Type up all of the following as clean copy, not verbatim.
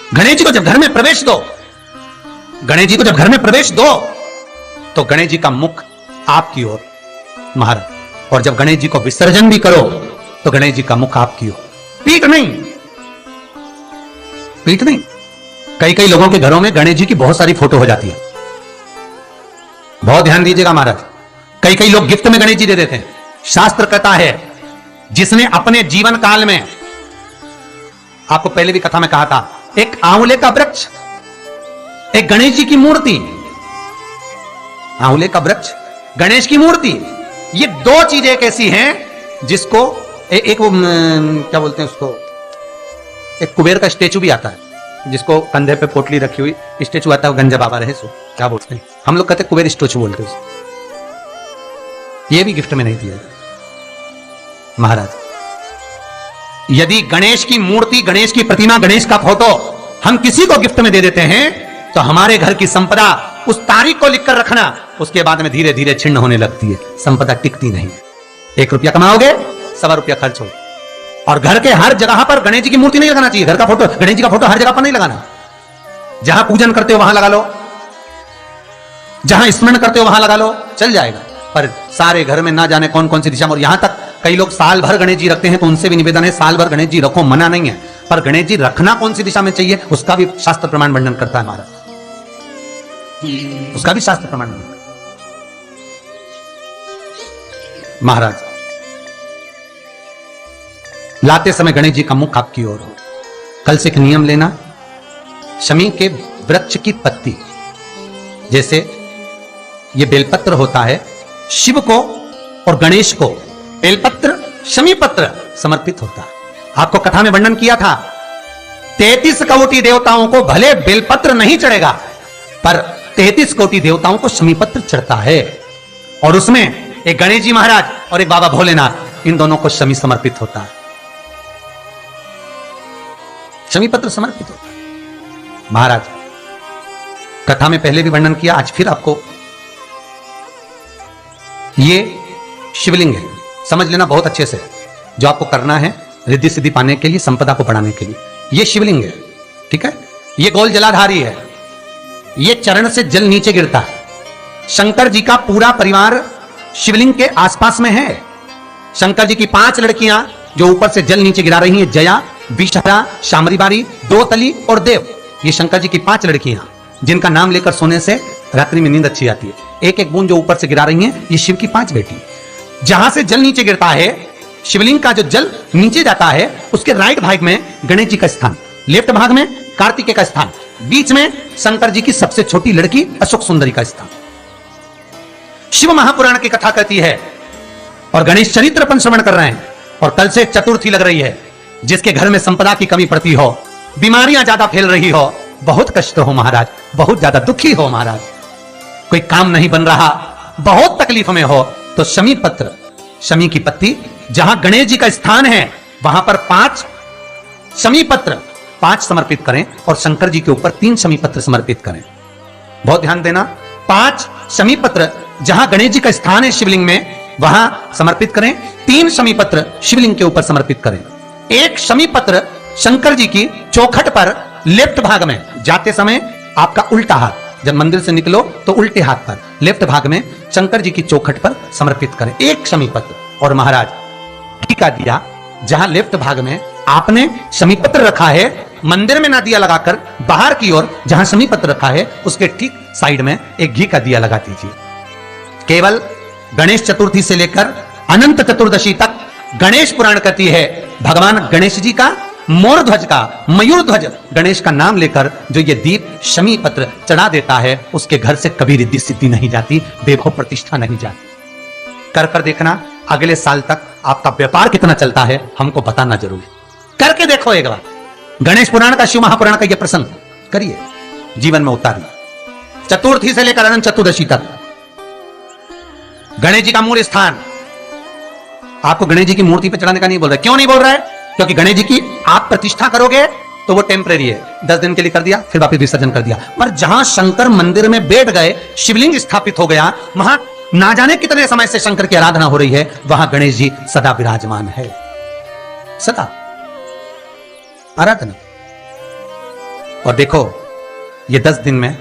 गणेश जी को जब घर में प्रवेश दो, गणेश जी को जब घर में प्रवेश दो तो गणेश जी का मुख आपकी ओर महाराज, और जब गणेश जी को विसर्जन भी करो तो गणेश जी का मुख आपकी ओर, पीठ नहीं, पीठ नहीं। कई कई लोगों के घरों में गणेश जी की बहुत सारी फोटो हो जाती है, बहुत ध्यान दीजिएगा महाराज। कई कई लोग गिफ्ट में गणेश जी दे देते हैं। शास्त्र कहता है जिसने अपने जीवन काल में, आपको पहले भी कथा में कहा था, एक आंवले का वृक्ष, एक गणेश जी की मूर्ति, आंवले का वृक्ष, गणेश की मूर्ति, ये दो चीजें एक ऐसी हैं जिसको एक वो क्या बोलते हैं उसको, एक कुबेर का स्टेचू भी आता है जिसको कंधे पे पोटली रखी हुई स्टेचू आता है, गंजा बाबा रहे सो क्या बोलते हैं, हम लोग कहते हैं कुबेर स्टेचू बोलते हैं उसको। ये भी गिफ्ट में नहीं दिया महाराज। यदि गणेश की मूर्ति, गणेश की प्रतिमा, गणेश का फोटो हम किसी को गिफ्ट में दे देते हैं तो हमारे घर की संपदा, उस तारीख को लिखकर रखना, उसके बाद में धीरे धीरे छिन्न होने लगती है, संपदा टिकती नहीं। 1 रुपया कमाओगे, 1.25 रुपया खर्च हो। और घर के हर जगह पर गणेश जी की मूर्ति नहीं लगाना चाहिए, घर का फोटो, गणेश जी का फोटो हर जगह पर नहीं लगाना। जहां पूजन करते हो वहां लगा लो, जहां स्मरण करते हो वहां लगा लो, चल जाएगा। पर सारे घर में ना जाने कौन कौन सी दिशा में, और यहां तक कई लोग साल भर गणेश जी रखते हैं, तो उनसे भी निवेदन है साल भर गणेश जी रखो, मना नहीं है, पर गणेश जी रखना कौन सी दिशा में चाहिए उसका भी शास्त्र प्रमाण वर्णन करता है महाराज, उसका भी शास्त्र प्रमाण महाराज। लाते समय गणेश जी का मुख आपकी ओर हो। कल से एक नियम लेना, शमी के वृक्ष की पत्ती, जैसे ये बेलपत्र होता है, शिव को और गणेश को बेलपत्र, शमी पत्र समर्पित होता है। आपको कथा में वर्णन किया था 33 कोटि देवताओं को भले बेलपत्र नहीं चढ़ेगा, पर 33 कोटि देवताओं को शमी पत्र चढ़ता है, और उसमें एक गणेश जी महाराज और एक बाबा भोलेनाथ, इन दोनों को शमी समर्पित होता है, शमी पत्र समर्पित होता है महाराज। कथा में पहले भी वर्णन किया, आज फिर आपको, ये शिवलिंग है, समझ लेना बहुत अच्छे से, जो आपको करना है रिद्धि सिद्धि पाने के लिए, संपदा को बढ़ाने के लिए। ये शिवलिंग है, ठीक है, ये गोल जलाधारी है, ये चरण से जल नीचे गिरता है। शंकर जी का पूरा परिवार शिवलिंग के आसपास में है। शंकर जी की 5 लड़कियां जो ऊपर से जल नीचे गिरा रही हैं, जया, विषहरा, शामरीबारी, दोतली और देव, ये शंकर जी की 5 लड़कियां, जिनका नाम लेकर सोने से रात्रि में नींद अच्छी आती है। एक एक बूंद जो ऊपर से गिरा रही हैं, ये शिव की 5 बेटी। जहां से जल नीचे गिरता है, शिवलिंग का जो जल नीचे जाता है, उसके राइट भाग में गणेश जी का स्थान, लेफ्ट भाग में कार्तिकेय का स्थान, बीच में शंकर जी की सबसे छोटी लड़की अशोक सुंदरी का स्थान। शिव महापुराण की कथा कहती है, और गणेश चरित्र अपन श्रवण कर रहे हैं, और कल से चतुर्थी लग रही है। जिसके घर में संपदा की कमी पड़ती हो, बीमारियां ज्यादा फैल रही हो, बहुत कष्ट हो महाराज, बहुत ज्यादा दुखी हो महाराज, कोई काम नहीं बन रहा, बहुत तकलीफ में हो, तो शमी पत्र, शमी की पत्ती, जहां गणेश जी का स्थान है वहां पर 5 शमी पत्र 5 समर्पित करें, और शंकर जी के ऊपर 3 शमी पत्र समर्पित करें। बहुत ध्यान देना, 5 शमी पत्र जहां गणेश जी का स्थान है शिवलिंग में, वहां समर्पित करें। 3 शमी पत्र शिवलिंग के ऊपर समर्पित करें। 1 शमी पत्र शंकर जी की चौखट पर लेफ्ट भाग में, जाते समय आपका उल्टा हाथ, जब मंदिर से निकलो तो उल्टे हाथ पर लेफ्ट भाग में शंकर जी की चौखट पर समर्पित करें 1 शमी पत्र। और महाराज घी का दिया जहां लेफ्ट भाग में आपने शमी पत्र रखा है, मंदिर में ना दिया लगाकर बाहर की ओर जहां शमी पत्र रखा है, उसके ठीक साइड में एक घी का दिया लगा दीजिए। केवल गणेश चतुर्थी से लेकर अनंत चतुर्दशी तक गणेश पुराण कहती है, भगवान गणेश जी का, मोर ध्वज का, मयूर ध्वज गणेश का नाम लेकर जो ये दीप शमी पत्र चढ़ा देता है, उसके घर से कभी रिद्धि सिद्धि नहीं जाती, वैभव प्रतिष्ठा नहीं जाती। कर कर देखना, अगले साल तक आपका व्यापार कितना चलता है हमको बताना जरूर, करके देखो एक बार। गणेश पुराण का, शिव महापुराण का यह प्रसंग करिए, जीवन में उतारिए। चतुर्थी से लेकर अनंत चतुर्दशी तक गणेश जी का मूल स्थान, आपको गणेश जी की मूर्ति पे चढ़ाने का नहीं बोल रहा है। क्यों नहीं बोल रहा है? क्योंकि गणेश जी की आप प्रतिष्ठा करोगे तो वो टेम्परेरी है, 10 दिन के लिए कर दिया, फिर वापस विसर्जन कर दिया। पर जहां शंकर मंदिर में बैठ गए, शिवलिंग स्थापित हो गया, वहां ना जाने कितने समय से शंकर की आराधना हो रही है, वहां गणेश जी सदा विराजमान है, सदा आराधना। और देखो ये 10 दिन में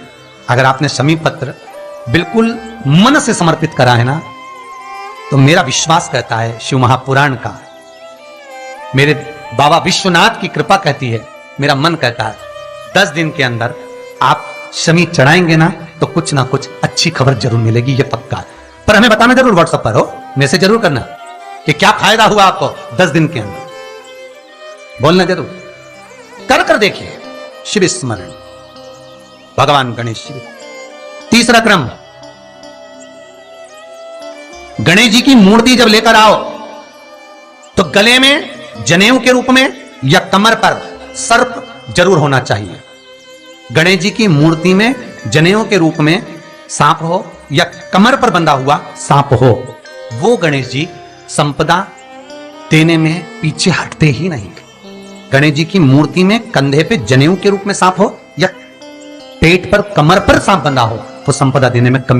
अगर आपने शमी पत्र बिल्कुल मन से समर्पित करा है ना, तो मेरा विश्वास कहता है, शिव महापुराण का, मेरे बाबा विश्वनाथ की कृपा कहती है, मेरा मन कहता है 10 दिन के अंदर आप शमी चढ़ाएंगे ना तो कुछ ना कुछ अच्छी खबर जरूर मिलेगी, ये पक्का है। पर हमें बताना जरूर, व्हाट्सएप पर हो, मैसेज जरूर करना कि क्या फायदा हुआ आपको 10 दिन के अंदर, बोलना जरूर, कर देखिए। शिव स्मरण, भगवान गणेश शिव। तीसरा क्रम, गणेश जी की मूर्ति जब लेकर आओ तो गले में जनेऊ के रूप में या कमर पर सर्प जरूर होना चाहिए। गणेश जी की मूर्ति में जनेऊ के रूप में सांप हो या कमर पर बंधा हुआ सांप हो, वो गणेश जी संपदा देने में पीछे हटते ही नहीं। गणेश जी की मूर्ति में कंधे पे जनेऊ के रूप में सांप हो या पेट पर कमर पर सांप बंधा हो, वो संपदा देने में कमी